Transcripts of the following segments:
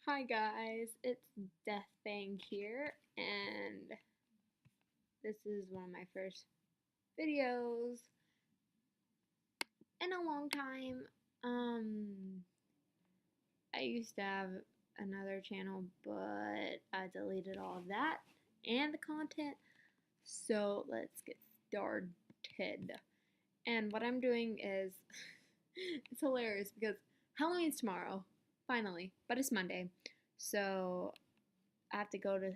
Hi guys, it's Deathbang here, and this is one of my first videos in a long time. I used to have another channel, but I deleted all of that and the content, so let's get started. And what I'm doing is, it's hilarious because Halloween's tomorrow, finally, but it's Monday, so I have to go to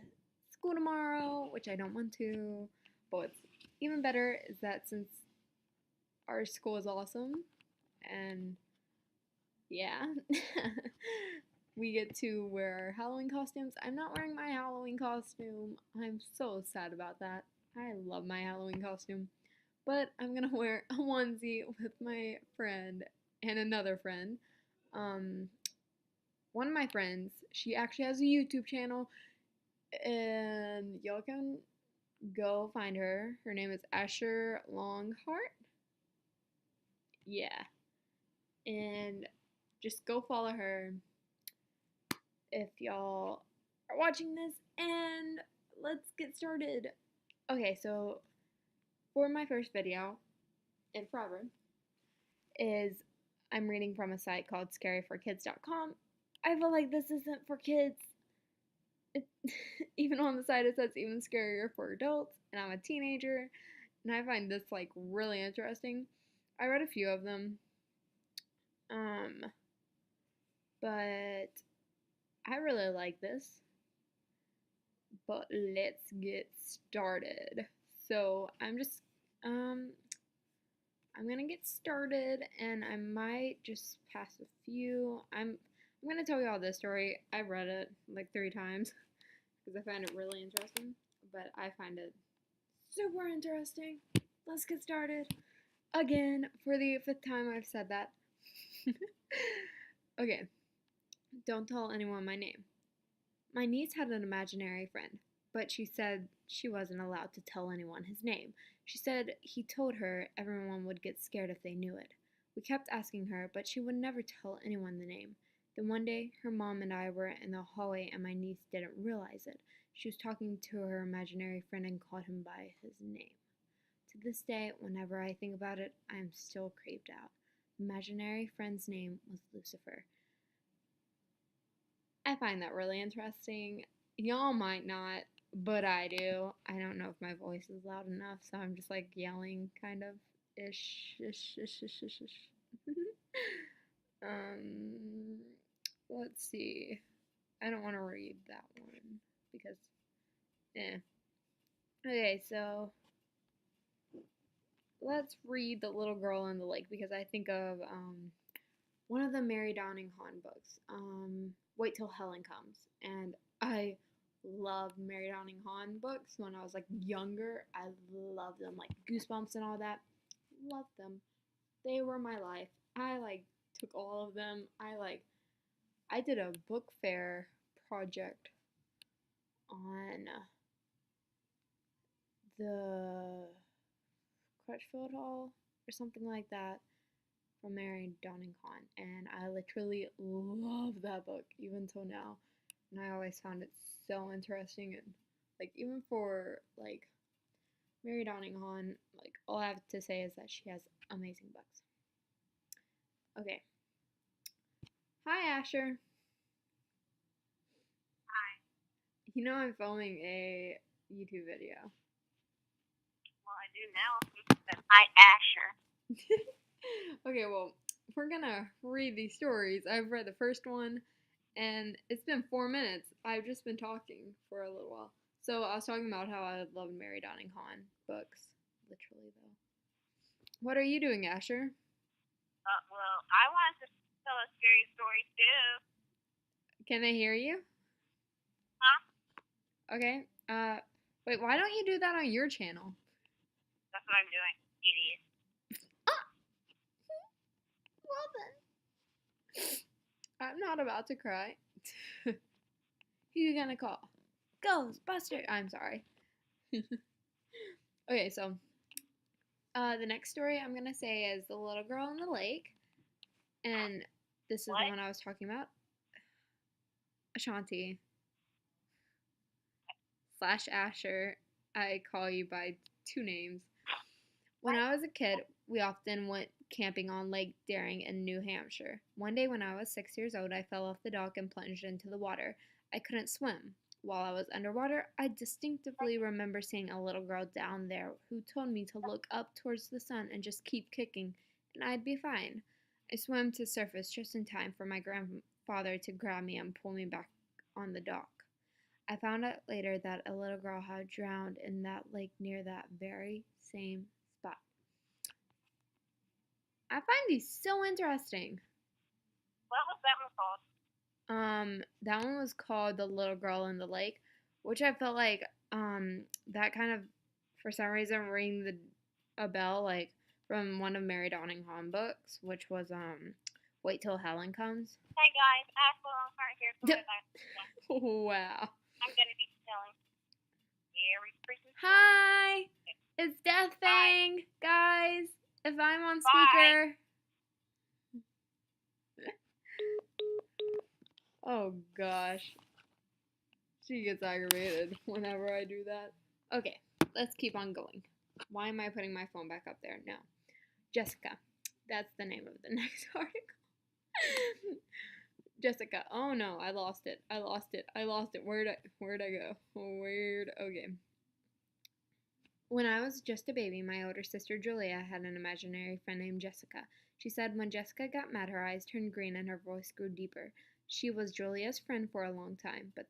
school tomorrow, which I don't want to. But what's even better is that since our school is awesome and yeah, we get to wear our Halloween costumes. I'm not wearing my Halloween costume. I'm so sad about that. I love my Halloween costume. But I'm gonna wear a onesie with my friend and another friend. Um, One of my friends, she actually has a YouTube channel, and y'all can go find her. Her name is Asher Longhart. Yeah. And just go follow her if y'all are watching this. And let's get started. Okay, so for my first video in forever is I'm reading from a site called scaryforkids.com. I feel like this isn't for kids. It, even on the site it says even scarier for adults, and I'm a teenager, and I find this like really interesting. I read a few of them, um, but I really like this. But let's get started. So um, I'm gonna get started, and I might just pass a few. I'm gonna tell you all this story. I've read it like 3 times because I find it really interesting. But I find it super interesting. Let's get started. Again, for the 5th time I've said that. Okay, don't tell anyone my name. My niece had an imaginary friend, but she said she wasn't allowed to tell anyone his name. She said he told her everyone would get scared if they knew it. We kept asking her, but she would never tell anyone the name. Then one day, her mom and I were in the hallway and my niece didn't realize it. She was talking to her imaginary friend and called him by his name. To this day, whenever I think about it, I am still creeped out. The imaginary friend's name was Lucifer. I find that really interesting. Y'all might not, but I do. I don't know if my voice is loud enough, so I'm just like yelling kind of ish. Ish, ish, ish, ish, ish. um, let's see. I don't want to read that one because, eh. Okay, so let's read The Little Girl in the Lake because I think of one of the Mary Downing Hahn books, Wait Till Helen Comes. And I love Mary Downing Hahn books when I was like younger. I loved them, like Goosebumps and all that. Loved them. They were my life. I like took all of them. I did a book fair project on the Crutchfield Hall or something like that from Mary Downing Hahn, and I literally love that book even till now. And I always found it so interesting, and like even for like Mary Downing Hahn, like all I have to say is that she has amazing books. Okay, hi Asher. You know I'm filming a YouTube video. Well, I do now. But hi, Asher. Okay, well we're gonna read these stories. I've read the first one, and it's been 4 minutes. I've just been talking for a little while. So I was talking about how I love Mary Downing Hahn books, literally though. What are you doing, Asher? Well, I wanted to tell a scary story too. Can they hear you? Huh? Okay. Wait. Why don't you do that on your channel? That's what I'm doing, idiot. Ah, well then. I'm not about to cry. Who you gonna call? Ghostbuster. I'm sorry. Okay, so the next story I'm gonna say is The Little Girl in the Lake, and this is the What? one I was talking about. Ashanti / Asher, I call you by two names. When I was a kid, we often went camping on Lake Daring in New Hampshire. One day when I was 6 years old, I fell off the dock and plunged into the water. I couldn't swim. While I was underwater, I distinctively remember seeing a little girl down there who told me to look up towards the sun and just keep kicking, and I'd be fine. I swam to surface just in time for my grandfather to grab me and pull me back on the dock. I found out later that a little girl had drowned in that lake near that very same spot. I find these so interesting. What was that one called? That one was called The Little Girl in the Lake, which I felt like that kind of for some reason a bell like from one of Mary Donningham books, which was Wait Till Helen Comes. Hey guys, Ashley aren't here for Wow. I'm gonna be telling very freaking Hi, it's Death Fang, guys. If I'm on speaker. Oh gosh. She gets aggravated whenever I do that. Okay, let's keep on going. Why am I putting my phone back up there? No. Jessica. That's the name of the next article. Jessica. Oh no, I lost it. Where'd I go? Okay. When I was just a baby, my older sister Julia had an imaginary friend named Jessica. She said when Jessica got mad, her eyes turned green and her voice grew deeper. She was Julia's friend for a long time, but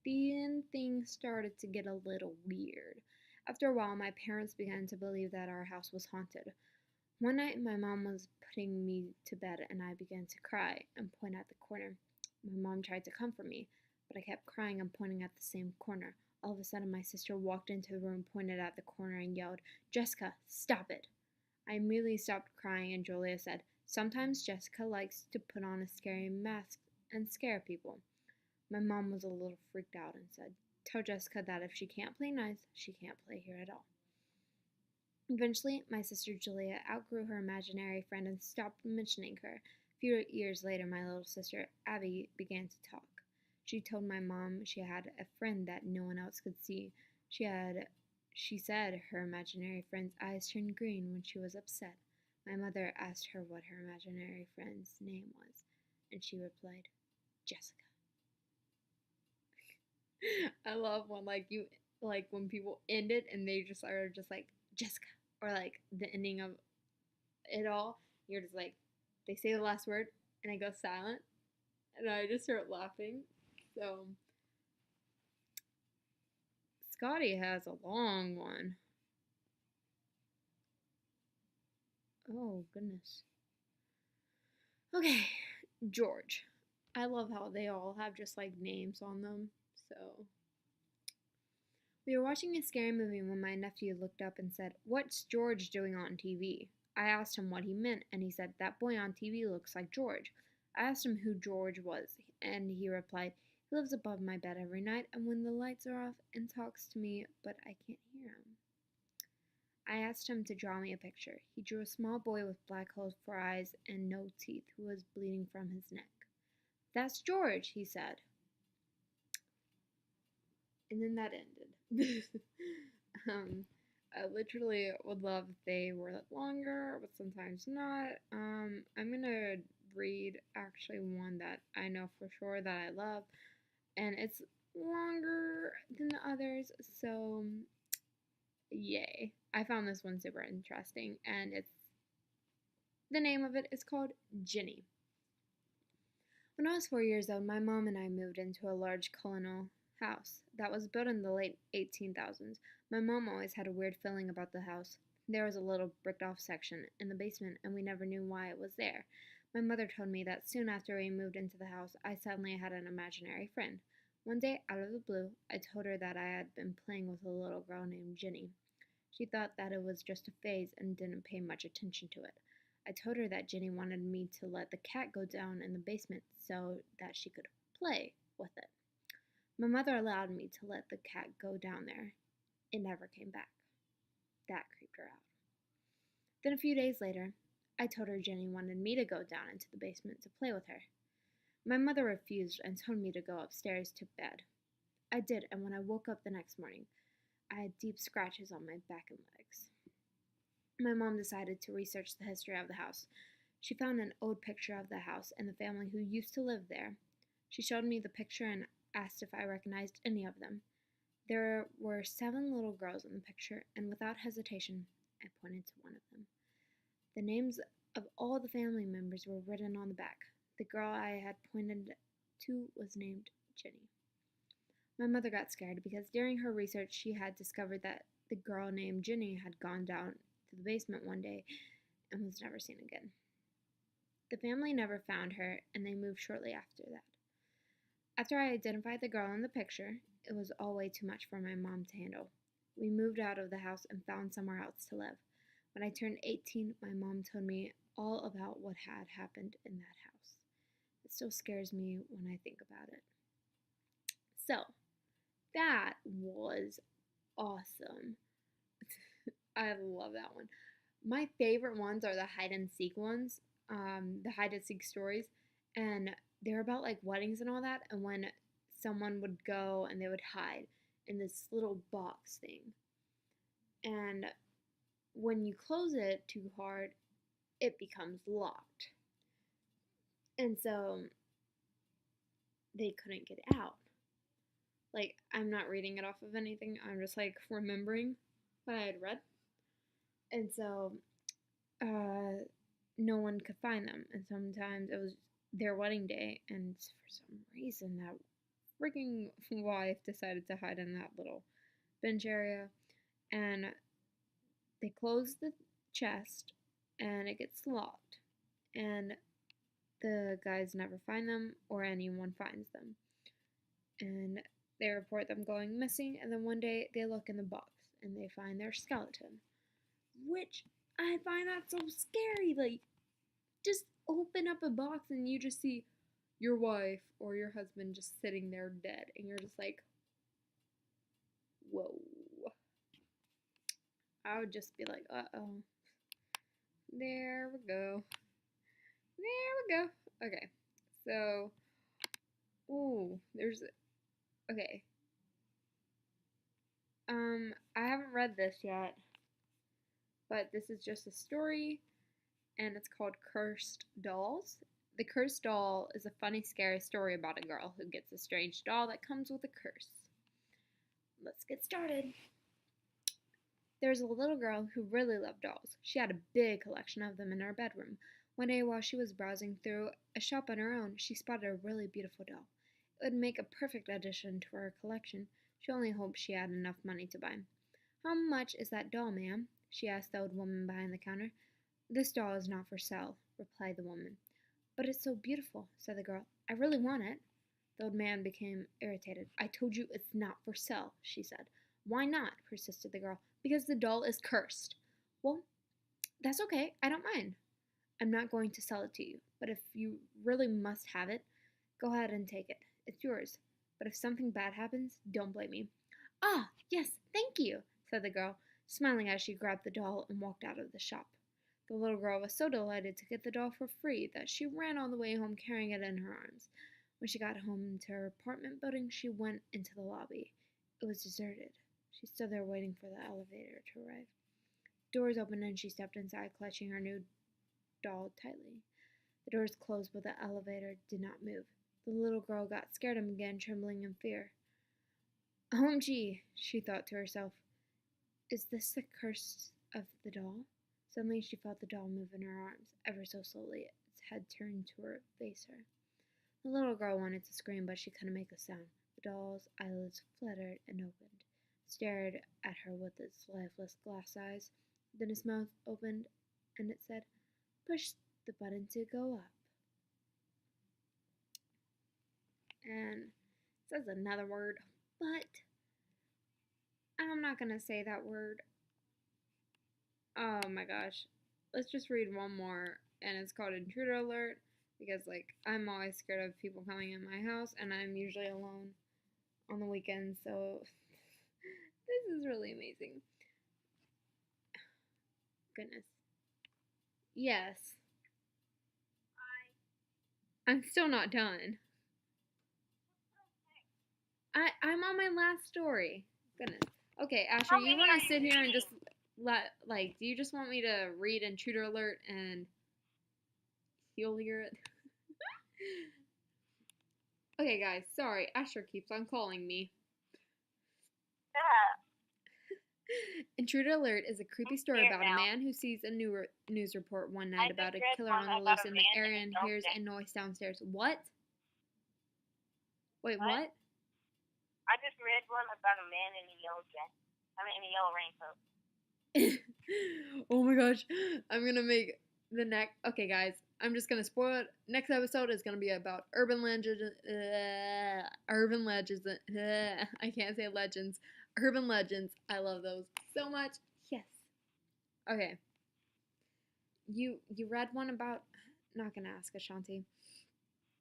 then things started to get a little weird. After a while, my parents began to believe that our house was haunted. One night, my mom was putting me to bed, and I began to cry and point at the corner. My mom tried to comfort me, but I kept crying and pointing at the same corner. All of a sudden, my sister walked into the room, pointed at the corner, and yelled, "Jessica, stop it!" I immediately stopped crying, and Julia said, "Sometimes Jessica likes to put on a scary mask and scare people." My mom was a little freaked out and said, "Tell Jessica that if she can't play nice, she can't play here at all." Eventually, my sister Julia outgrew her imaginary friend and stopped mentioning her. A few years later, my little sister Abby began to talk. She told my mom she had a friend that no one else could see. She said her imaginary friend's eyes turned green when she was upset. My mother asked her what her imaginary friend's name was, and she replied, "Jessica." I love when when people end it and they just are just like Jessica, or like the ending of it all. You're just like they say the last word and I go silent and I just start laughing. So Scotty has a long one. Oh goodness. Okay, George. I love how they all have just like names on them. So we were watching a scary movie when my nephew looked up and said, "What's George doing on TV?" I asked him what he meant, and he said, "That boy on TV looks like George." I asked him who George was, and he replied, "He lives above my bed every night, and when the lights are off, and talks to me, but I can't hear him." I asked him to draw me a picture. He drew a small boy with black holes for eyes and no teeth who was bleeding from his neck. "That's George," he said. And then that ended. I literally would love if they were longer, but sometimes not. I'm gonna read actually one that I know for sure that I love, and it's longer than the others, so yay. I found this one super interesting, and the name of it is called Ginny. When I was 4 years old, my mom and I moved into a large colonial house that was built in the late 18,000s. My mom always had a weird feeling about the house. There was a little bricked off section in the basement, and we never knew why it was there. My mother told me that soon after we moved into the house, I suddenly had an imaginary friend. One day, out of the blue, I told her that I had been playing with a little girl named Ginny. She thought that it was just a phase and didn't pay much attention to it. I told her that Ginny wanted me to let the cat go down in the basement so that she could play with it. My mother allowed me to let the cat go down there. It never came back. That creeped her out. Then a few days later, I told her Jenny wanted me to go down into the basement to play with her. My mother refused and told me to go upstairs to bed. I did, and when I woke up the next morning, I had deep scratches on my back and legs. My mom decided to research the history of the house. She found an old picture of the house and the family who used to live there. She showed me the picture and asked if I recognized any of them. There were 7 little girls in the picture, and without hesitation, I pointed to one of them. The names of all the family members were written on the back. The girl I had pointed to was named Jenny. My mother got scared because during her research she had discovered that the girl named Jenny had gone down to the basement one day and was never seen again. The family never found her, and they moved shortly after that. After I identified the girl in the picture, it was all way too much for my mom to handle. We moved out of the house and found somewhere else to live. When I turned 18, my mom told me all about what had happened in that house. It still scares me when I think about it. So, that was awesome. I love that one. My favorite ones are the hide and seek ones, the hide and seek stories, and they're about like weddings and all that. And when someone would go and they would hide in this little box thing, and when you close it too hard, it becomes locked, and so they couldn't get out. Like, I'm not reading it off of anything, I'm just like remembering what I had read. And so no one could find them. And sometimes it was their wedding day, and for some reason, that freaking wife decided to hide in that little bench area. And they close the chest, and it gets locked. And the guys never find them, or anyone finds them. And they report them going missing, and then one day they look in the box and they find their skeleton, which I find that so scary. Like, just open up a box and you just see your wife or your husband just sitting there dead, and you're just like, whoa. I would just be like, uh-oh. There we go. There we go. Okay. So, okay. I haven't read this yet, but this is just a story, and it's called Cursed Dolls. The Cursed Doll is a funny, scary story about a girl who gets a strange doll that comes with a curse. Let's get started. There's a little girl who really loved dolls. She had a big collection of them in her bedroom. One day, while she was browsing through a shop on her own, she spotted a really beautiful doll. It would make a perfect addition to her collection. She only hoped she had enough money to buy. "How much is that doll, ma'am?" she asked the old woman behind the counter. "This doll is not for sale," replied the woman. "But it's so beautiful," said the girl. "I really want it." The old man became irritated. "I told you it's not for sale," she said. "Why not?" persisted the girl. "Because the doll is cursed." "Well, that's okay. I don't mind. I'm not going to sell it to you. But if you really must have it, go ahead and take it. It's yours. But if something bad happens, don't blame me." "Ah, yes, thank you," said the girl, smiling as she grabbed the doll and walked out of the shop. The little girl was so delighted to get the doll for free that she ran all the way home carrying it in her arms. When she got home to her apartment building, she went into the lobby. It was deserted. She stood there waiting for the elevator to arrive. Doors opened and she stepped inside, clutching her new doll tightly. The doors closed, but the elevator did not move. The little girl got scared and began trembling in fear. "OMG," she thought to herself. "Is this the curse of the doll?" Suddenly she felt the doll move in her arms, ever so slowly, its head turned to face her. The little girl wanted to scream, but she couldn't make a sound. The doll's eyelids fluttered and opened, stared at her with its lifeless glass eyes. Then its mouth opened, and it said, "Push the button to go up." And it says another word, but I'm not going to say that word. Oh my gosh. Let's just read one more, and it's called Intruder Alert, because, like, I'm always scared of people coming in my house, and I'm usually alone on the weekends, so this is really amazing. Goodness. Yes. I'm still not done. I'm on my last story. Goodness. Okay, Asher, How you many want are to you sit here and just reading? do you just want me to read Intruder Alert and you'll hear it? Okay, guys, sorry. Asher keeps on calling me. Intruder Alert is a creepy I'm story scared about a now. man who sees a news report one I night just about a read killer one on the about loose a in the man and area his and hears a girlfriend. noise downstairs. What? Wait, What? what? I just read one about a man in a yellow dress. I mean, in a yellow raincoat. Oh my gosh. I'm gonna make the next. Okay, guys, I'm just gonna spoil it. Next episode is gonna be about urban legends. Urban legends. I can't say legends. Urban legends. I love those so much. Yes. Okay. You read one about. Not gonna ask, Ashanti.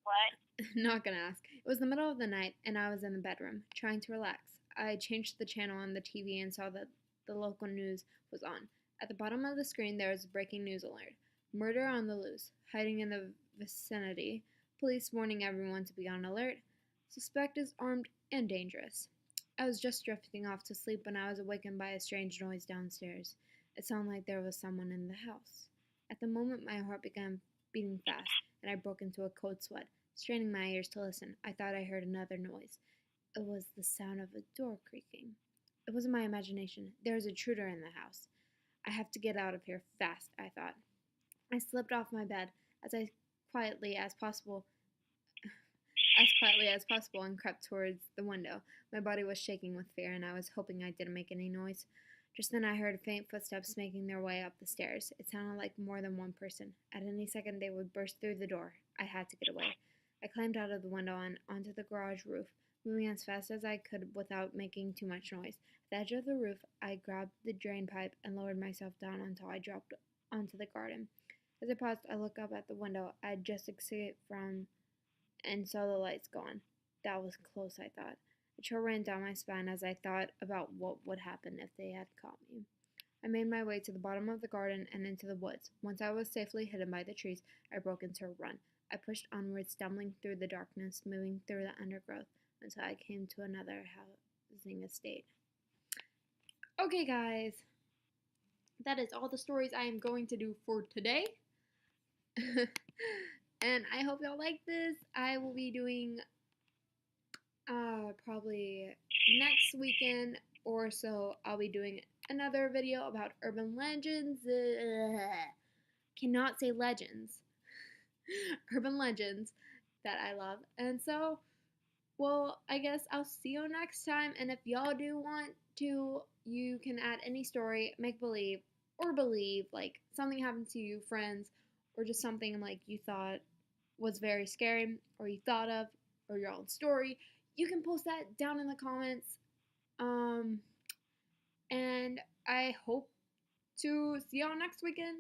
What? Not gonna ask. It was the middle of the night, and I was in the bedroom, trying to relax. I changed the channel on the TV and saw that the local news was on. At the bottom of the screen, there was a breaking news alert: murder on the loose, hiding in the vicinity. Police warning everyone to be on alert. Suspect is armed and dangerous. I was just drifting off to sleep when I was awakened by a strange noise downstairs. It sounded like there was someone in the house. At the moment, my heart began beating fast, and I broke into a cold sweat. Straining my ears to listen, I thought I heard another noise. It was the sound of a door creaking. It wasn't my imagination. There was an intruder in the house. I have to get out of here fast, I thought. I slipped off my bed as quietly as possible and crept towards the window. My body was shaking with fear, and I was hoping I didn't make any noise. Just then I heard faint footsteps making their way up the stairs. It sounded like more than one person. At any second they would burst through the door. I had to get away. I climbed out of the window and onto the garage roof, moving as fast as I could without making too much noise. At the edge of the roof, I grabbed the drain pipe and lowered myself down until I dropped onto the garden. As I paused, I looked up at the window I had just escaped from and saw the lights gone. That was close, I thought. A chill ran down my spine as I thought about what would happen if they had caught me. I made my way to the bottom of the garden and into the woods. Once I was safely hidden by the trees, I broke into a run. I pushed onward, stumbling through the darkness, moving through the undergrowth until I came to another housing estate. Okay, guys, that is all the stories I am going to do for today. And I hope y'all like this. I will be doing probably next weekend or so. I'll be doing another video about urban legends. Cannot say legends. Urban legends that I love. And so, well, I guess I'll see you next time. And if y'all do want to, you can add any story, make believe, or believe, like something happened to you, friends, or just something like you thought was very scary, or you thought of, or your own story. You can post that down in the comments. And I hope to see y'all next weekend.